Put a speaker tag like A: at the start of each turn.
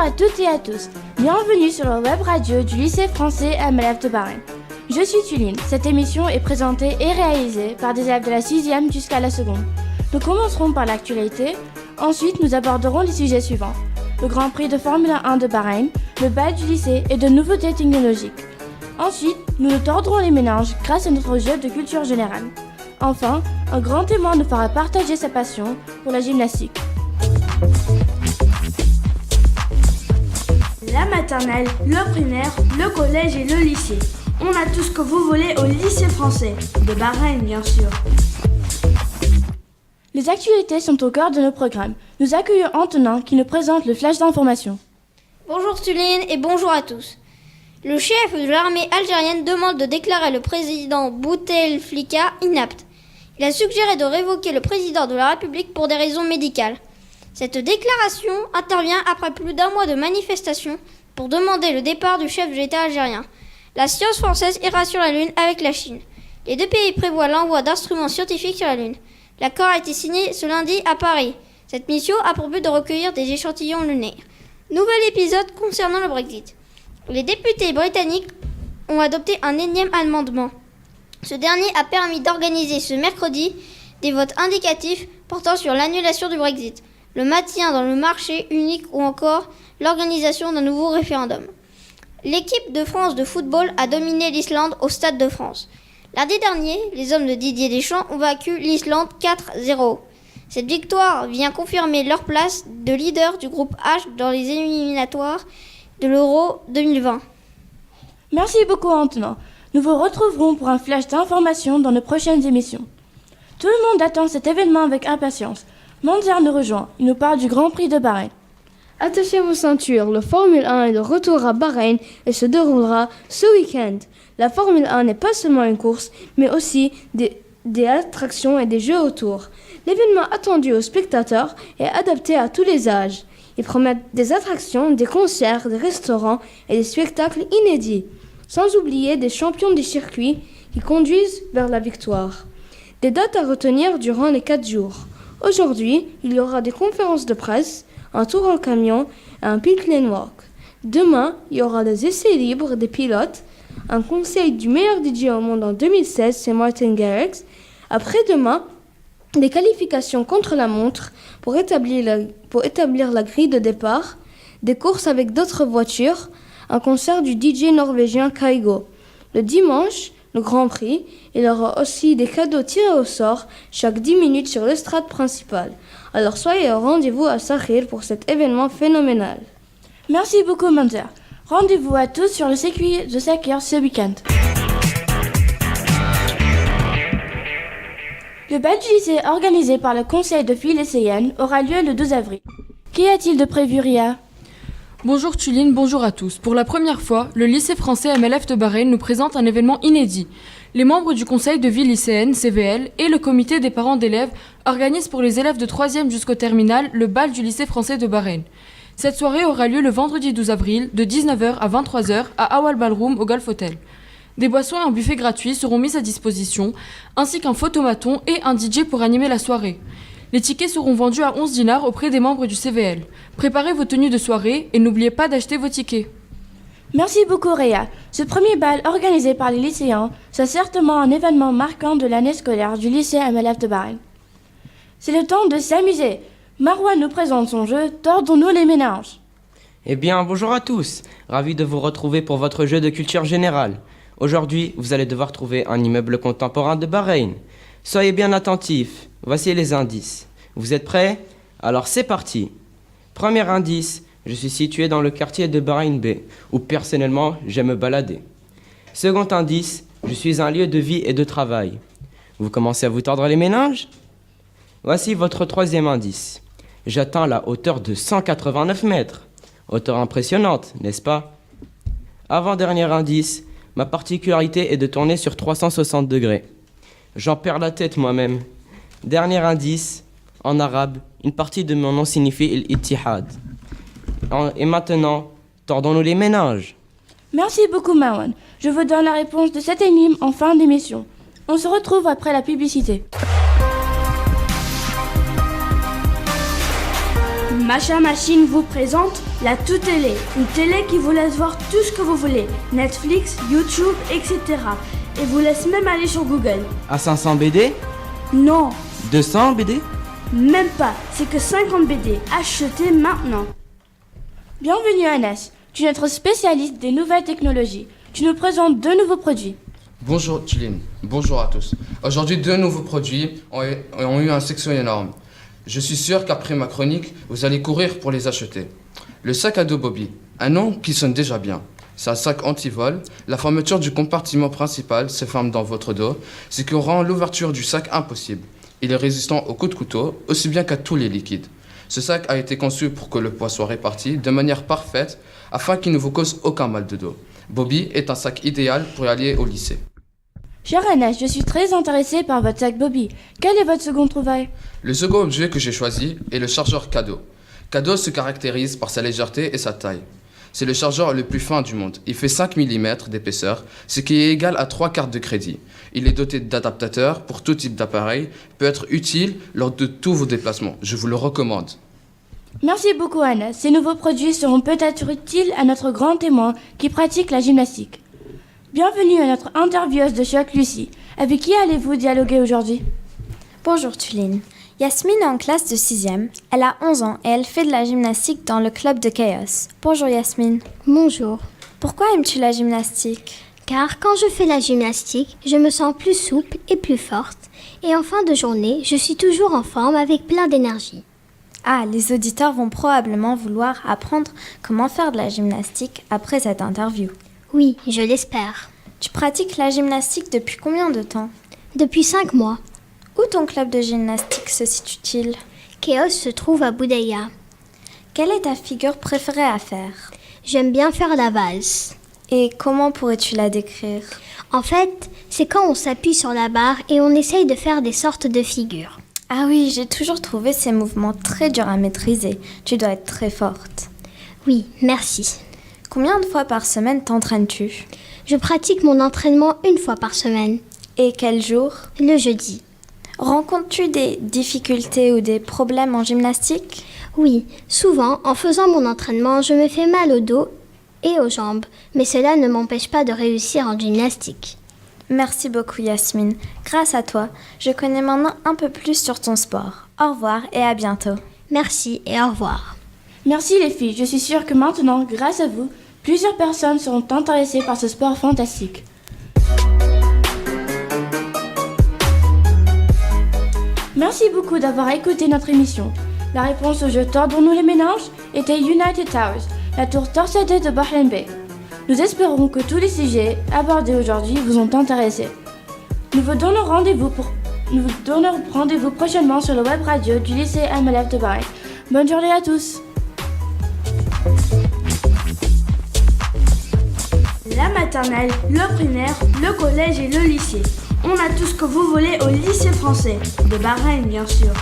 A: à toutes et à tous, bienvenue sur la web radio du lycée français MLF de Bahreïn. Je suis Tuline, cette émission est présentée et réalisée par des élèves de la 6e jusqu'à la 2e. Nous commencerons par l'actualité, ensuite nous aborderons les sujets suivants. Le Grand Prix de Formule 1 de Bahreïn, le bal du lycée et de nouveautés technologiques. Ensuite, nous nous tordrons les méninges grâce à notre jeu de culture générale. Enfin, un grand témoin nous fera partager sa passion pour la gymnastique. La maternelle, le primaire, le collège et le lycée. On a tout ce que vous voulez au lycée français, de Bahreïn bien sûr. Les actualités sont au cœur de nos programmes. Nous accueillons Antonin qui nous présente le flash d'information.
B: Bonjour Tuline et bonjour à tous. Le chef de l'armée algérienne demande de déclarer le président Bouteflika inapte. Il a suggéré de révoquer le président de la République pour des raisons médicales. Cette déclaration intervient après plus d'un mois de manifestations pour demander le départ du chef de l'État algérien. La science française ira sur la Lune avec la Chine. Les deux pays prévoient l'envoi d'instruments scientifiques sur la Lune. L'accord a été signé ce lundi à Paris. Cette mission a pour but de recueillir des échantillons lunaires. Nouvel épisode concernant le Brexit. Les députés britanniques ont adopté un énième amendement. Ce dernier a permis d'organiser ce mercredi des votes indicatifs portant sur l'annulation du Brexit, le maintien dans le marché unique ou encore l'organisation d'un nouveau référendum. L'équipe de France de football a dominé l'Islande au Stade de France. Lundi dernier, les hommes de Didier Deschamps ont vaincu l'Islande 4-0. Cette victoire vient confirmer leur place de leader du groupe H dans les éliminatoires de l'Euro 2020.
A: Merci beaucoup Antonin. Nous vous retrouverons pour un flash d'information dans nos prochaines émissions. Tout le monde attend cet événement avec impatience. Manzar nous rejoint. Il nous parle du Grand Prix de Bahreïn.
C: Attachez vos ceintures, le Formule 1 est de retour à Bahreïn et se déroulera ce week-end. La Formule 1 n'est pas seulement une course, mais aussi des attractions et des jeux autour. L'événement attendu aux spectateurs est adapté à tous les âges. Il promet des attractions, des concerts, des restaurants et des spectacles inédits, sans oublier des champions du circuit qui conduisent vers la victoire. Des dates à retenir durant les 4 jours. Aujourd'hui, il y aura des conférences de presse, un tour en camion et un pit lane walk. Demain, il y aura des essais libres des pilotes, un conseil du meilleur DJ au monde en 2016, c'est Martin Garrix. Après-demain, des qualifications contre la montre pour établir la grille de départ, des courses avec d'autres voitures, un concert du DJ norvégien Kygo. Le dimanche, le Grand Prix, il y aura aussi des cadeaux tirés au sort chaque 10 minutes sur l'estrade principale. Alors soyez au rendez-vous à Sahir pour cet événement phénoménal.
A: Merci beaucoup Manzar. Rendez-vous à tous sur le circuit de Sakir ce week-end. Le bal du lycée organisé par le conseil de filles lycéennes aura lieu le 12 avril. Qu'y a-t-il de prévu, Ria ?
D: Bonjour Tuline, bonjour à tous. Pour la première fois, le lycée français MLF de Bahreïn nous présente un événement inédit. Les membres du conseil de vie lycéenne, CVL, et le comité des parents d'élèves organisent pour les élèves de 3e jusqu'au terminal le bal du lycée français de Bahreïn. Cette soirée aura lieu le vendredi 12 avril de 19h à 23h à Awal Ballroom au Golf Hotel. Des boissons et un buffet gratuit seront mis à disposition, ainsi qu'un photomaton et un DJ pour animer la soirée. Les tickets seront vendus à 11 dinars auprès des membres du CVL. Préparez vos tenues de soirée et n'oubliez pas d'acheter vos tickets.
A: Merci beaucoup Réa. Ce premier bal organisé par les lycéens, c'est certainement un événement marquant de l'année scolaire du lycée MLF de Bahreïn. C'est le temps de s'amuser. Marwan nous présente son jeu « Tordons-nous les méninges ».
E: Eh bien, bonjour à tous. Ravi de vous retrouver pour votre jeu de culture générale. Aujourd'hui, vous allez devoir trouver un immeuble contemporain de Bahreïn. Soyez bien attentifs. Voici les indices. Vous êtes prêts ? Alors c'est parti. Premier indice, je suis situé dans le quartier de Bahreïn B, où personnellement j'aime me balader. Second indice, je suis un lieu de vie et de travail. Vous commencez à vous tordre les méninges ? Voici votre troisième indice. J'atteins la hauteur de 189 mètres. Hauteur impressionnante, n'est-ce pas ? Avant-dernier indice, ma particularité est de tourner sur 360 degrés. J'en perds la tête moi-même. Dernier indice, en arabe, une partie de mon nom signifie il-ittihad. Et maintenant, tordons-nous les méninges.
A: Merci beaucoup Marwan. Je vous donne la réponse de cette énigme en fin d'émission. On se retrouve après la publicité. Macha Machine vous présente
C: La tout-télé, une télé qui vous laisse voir tout ce que vous voulez. Netflix, YouTube, etc. Et vous laisse même aller sur Google.
E: À 500 BD?
C: Non,
E: 200 BD?
C: même pas. C'est que 50 BD. Achetez maintenant.
A: Bienvenue Anas, tu es notre spécialiste des nouvelles technologies. Tu nous présentes 2 nouveaux produits.
F: Bonjour Tuline, bonjour à tous. Aujourd'hui, 2 nouveaux produits ont eu un succès énorme. Je suis sûr qu'après ma chronique, vous allez courir pour les acheter. Le sac à dos Bobby, un nom qui sonne déjà bien. C'est un sac anti-vol. La fermeture du compartiment principal se ferme dans votre dos, ce qui rend l'ouverture du sac impossible. Il est résistant aux coups de couteau, aussi bien qu'à tous les liquides. Ce sac a été conçu pour que le poids soit réparti de manière parfaite afin qu'il ne vous cause aucun mal de dos. Bobby est un sac idéal pour y aller au lycée.
A: Cher Anas, je suis très intéressée par votre sac Bobby. Quelle est votre seconde trouvaille?
F: Le second objet que j'ai choisi est le chargeur cadeau. Cadeau se caractérise par sa légèreté et sa taille. C'est le chargeur le plus fin du monde. Il fait 5 mm d'épaisseur, ce qui est égal à 3 cartes de crédit. Il est doté d'adaptateurs pour tout type d'appareil, peut être utile lors de tous vos déplacements. Je vous le recommande.
A: Merci beaucoup Anas. Ces nouveaux produits seront peut-être utiles à notre grand témoin qui pratique la gymnastique. Bienvenue à notre intervieweuse de choc Lucie. Avec qui allez-vous dialoguer aujourd'hui?
G: Bonjour Tuline. Yasmine est en classe de 6e. Elle a 11 ans et elle fait de la gymnastique dans le club de Chaos. Bonjour Yasmine.
H: Bonjour.
G: Pourquoi aimes-tu la gymnastique?
H: Car quand je fais la gymnastique, je me sens plus souple et plus forte. Et en fin de journée, je suis toujours en forme avec plein d'énergie.
G: Ah, les auditeurs vont probablement vouloir apprendre comment faire de la gymnastique après cette interview.
H: Oui, je l'espère.
G: Tu pratiques la gymnastique depuis combien de temps?
H: Depuis 5 mois,
G: Où ton club de gymnastique se situe-t-il?
H: Chaos se trouve à Boudeya.
G: Quelle est ta figure préférée à faire?
H: J'aime bien faire la valse.
G: Et comment pourrais-tu la décrire?
H: En fait, c'est quand on s'appuie sur la barre et on essaye de faire des sortes de figures.
G: Ah oui, j'ai toujours trouvé ces mouvements très durs à maîtriser. Tu dois être très forte.
H: Oui, merci.
G: Combien de fois par semaine t'entraînes-tu?
H: Je pratique mon entraînement 1 fois par semaine,
G: Et quel jour?
H: le jeudi.
G: Rencontres-tu des difficultés ou des problèmes en gymnastique?
H: Oui, souvent, en faisant mon entraînement, je me fais mal au dos et aux jambes, mais cela ne m'empêche pas de réussir en gymnastique.
G: Merci beaucoup Yasmine. Grâce à toi, je connais maintenant un peu plus sur ton sport. Au revoir et à bientôt.
H: Merci et au revoir.
A: Merci les filles, je suis sûre que maintenant, grâce à vous, plusieurs personnes seront intéressées par ce sport fantastique. Merci beaucoup d'avoir écouté notre émission. La réponse au jeu Tordons-nous les méninges était United Towers, la tour torsadée de Bahreïn Bay. Nous espérons que tous les sujets abordés aujourd'hui vous ont intéressé. Nous vous donnons rendez-vous prochainement sur le web radio du lycée MLF de Bahreïn. Bonne journée à tous.
C: La maternelle, le primaire, le collège et le lycée. On a tout ce que vous voulez au lycée français. De Bahreïn, bien sûr.